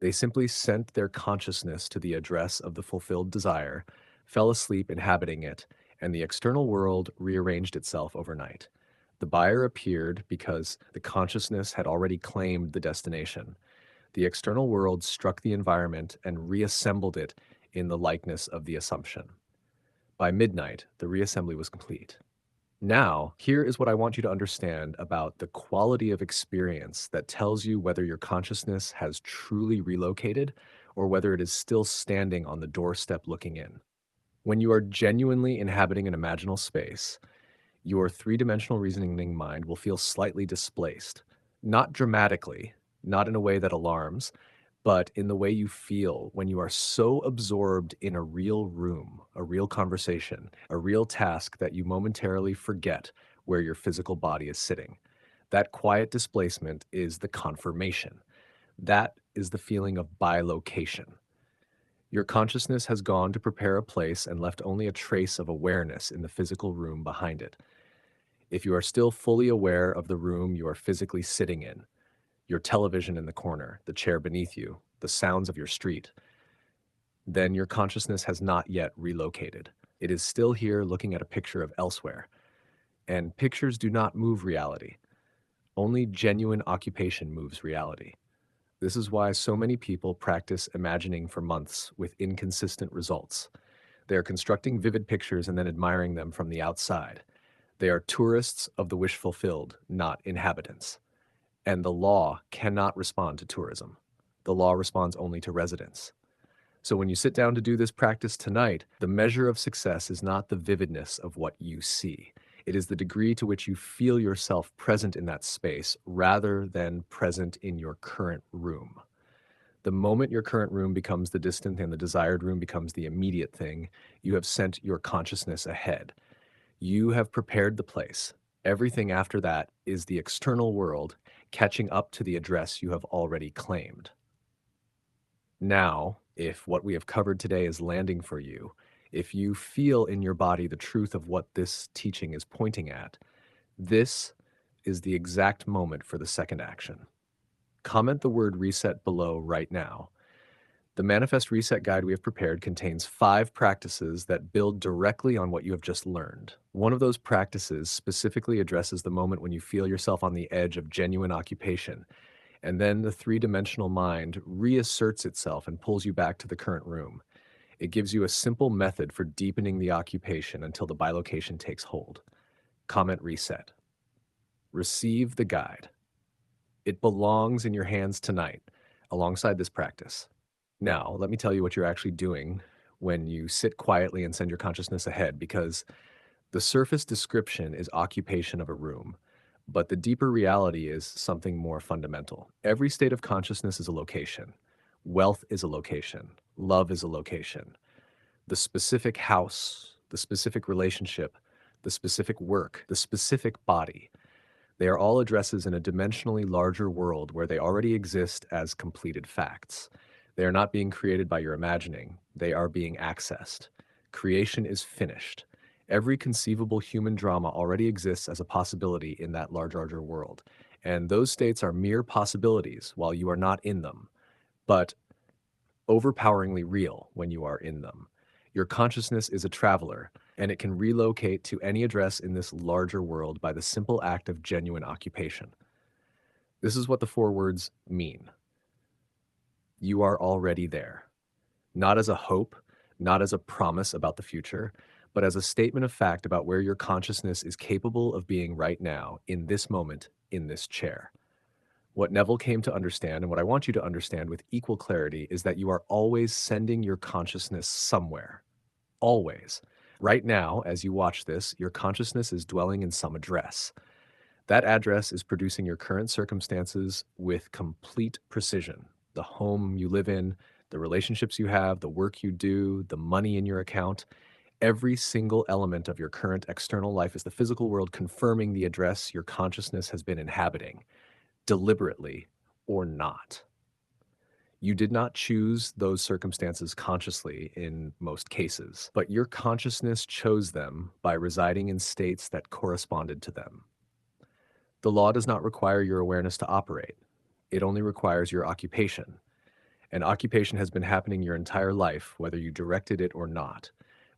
They simply sent their consciousness to the address of the fulfilled desire, fell asleep inhabiting it, and the external world rearranged itself overnight. The buyer appeared because the consciousness had already claimed the destination. The external world struck the environment and reassembled it in the likeness of the assumption. By midnight, the reassembly was complete. Now, here is what I want you to understand about the quality of experience that tells you whether your consciousness has truly relocated or whether it is still standing on the doorstep looking in. When you are genuinely inhabiting an imaginal space, your three-dimensional reasoning mind will feel slightly displaced. Not dramatically, not in a way that alarms, but in the way you feel when you are so absorbed in a real room, a real conversation, a real task that you momentarily forget where your physical body is sitting. That quiet displacement is the confirmation. That is the feeling of bilocation. Your consciousness has gone to prepare a place and left only a trace of awareness in the physical room behind it. If you are still fully aware of the room you are physically sitting in, your television in the corner, the chair beneath you, the sounds of your street, then your consciousness has not yet relocated. It is still here looking at a picture of elsewhere. And pictures do not move reality. Only genuine occupation moves reality. This is why so many people practice imagining for months with inconsistent results. They are constructing vivid pictures and then admiring them from the outside. They are tourists of the wish fulfilled, not inhabitants. And the law cannot respond to tourism. The law responds only to residents. So when you sit down to do this practice tonight, the measure of success is not the vividness of what you see. It is the degree to which you feel yourself present in that space rather than present in your current room. The moment your current room becomes the distant and the desired room becomes the immediate thing, you have sent your consciousness ahead. You have prepared the place. Everything after that is the external world catching up to the address you have already claimed. Now, if what we have covered today is landing for you, if you feel in your body the truth of what this teaching is pointing at, this is the exact moment for the second action. Comment the word reset below right now. The Manifest Reset Guide we have prepared contains 5 practices that build directly on what you have just learned. One of those practices specifically addresses the moment when you feel yourself on the edge of genuine occupation, and then the three-dimensional mind reasserts itself and pulls you back to the current room. It gives you a simple method for deepening the occupation until the bilocation takes hold. Comment reset. Receive the guide. It belongs in your hands tonight, alongside this practice. Now, let me tell you what you're actually doing when you sit quietly and send your consciousness ahead, because the surface description is occupation of a room, but the deeper reality is something more fundamental. Every state of consciousness is a location. Wealth is a location. Love is a location. The specific house, the specific relationship, the specific work, the specific body, they are all addresses in a dimensionally larger world where they already exist as completed facts. They are not being created by your imagining. They are being accessed. Creation is finished. Every conceivable human drama already exists as a possibility in that larger world. And those states are mere possibilities while you are not in them, but overpoweringly real when you are in them. Your consciousness is a traveler, and it can relocate to any address in this larger world by the simple act of genuine occupation. This is what the 4 words mean. You are already there. Not as a hope, not as a promise about the future, but as a statement of fact about where your consciousness is capable of being right now, in this moment, in this chair. What Neville came to understand, and what I want you to understand with equal clarity, is that you are always sending your consciousness somewhere. Always. Right now, as you watch this, your consciousness is dwelling in some address. That address is producing your current circumstances with complete precision. The home you live in, the relationships you have, the work you do, the money in your account. Every single element of your current external life is the physical world confirming the address your consciousness has been inhabiting, deliberately or not. You did not choose those circumstances consciously in most cases, but your consciousness chose them by residing in states that corresponded to them. The law does not require your awareness to operate. It only requires your occupation. An occupation has been happening your entire life, whether you directed it or not.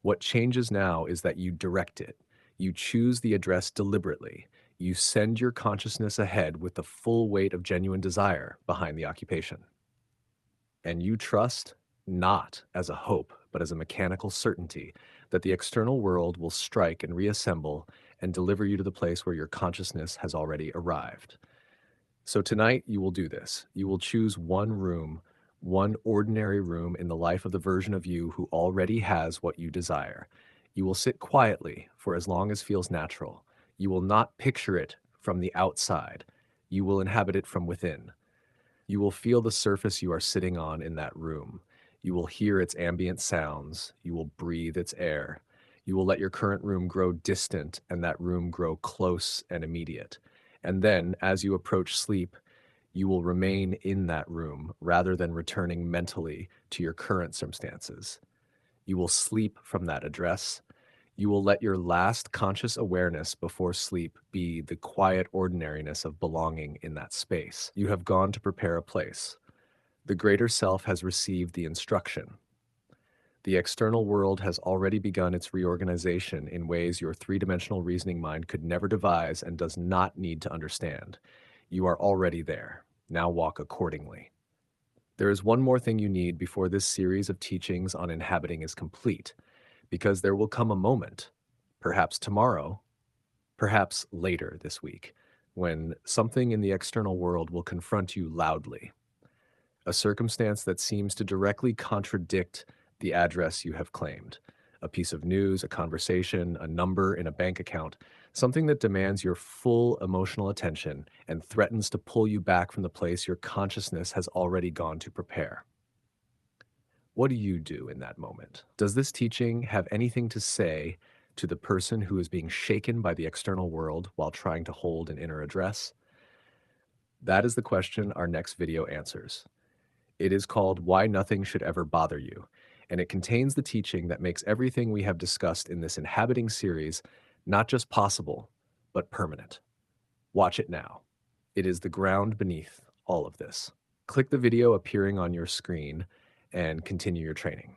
What changes now is that you direct it. You choose the address deliberately. You send your consciousness ahead with the full weight of genuine desire behind the occupation. And you trust, not as a hope, but as a mechanical certainty, that the external world will strike and reassemble and deliver you to the place where your consciousness has already arrived. So tonight, you will do this. You will choose one room, one ordinary room in the life of the version of you who already has what you desire. You will sit quietly for as long as feels natural. You will not picture it from the outside. You will inhabit it from within. You will feel the surface you are sitting on in that room. You will hear its ambient sounds. You will breathe its air. You will let your current room grow distant and that room grow close and immediate. And then, as you approach sleep, you will remain in that room rather than returning mentally to your current circumstances. You will sleep from that address. You will let your last conscious awareness before sleep be the quiet ordinariness of belonging in that space. You have gone to prepare a place. The greater self has received the instruction. The external world has already begun its reorganization in ways your three-dimensional reasoning mind could never devise and does not need to understand. You are already there. Now walk accordingly. There is one more thing you need before this series of teachings on inhabiting is complete, because there will come a moment, perhaps tomorrow, perhaps later this week, when something in the external world will confront you loudly, a circumstance that seems to directly contradict the address you have claimed, a piece of news, a conversation, a number in a bank account, something that demands your full emotional attention and threatens to pull you back from the place your consciousness has already gone to prepare. What do you do in that moment? Does this teaching have anything to say to the person who is being shaken by the external world while trying to hold an inner address? That is the question our next video answers. It is called Why Nothing Should Ever Bother You, and it contains the teaching that makes everything we have discussed in this Inhabiting series not just possible, but permanent. Watch it now. It is the ground beneath all of this. Click the video appearing on your screen and continue your training.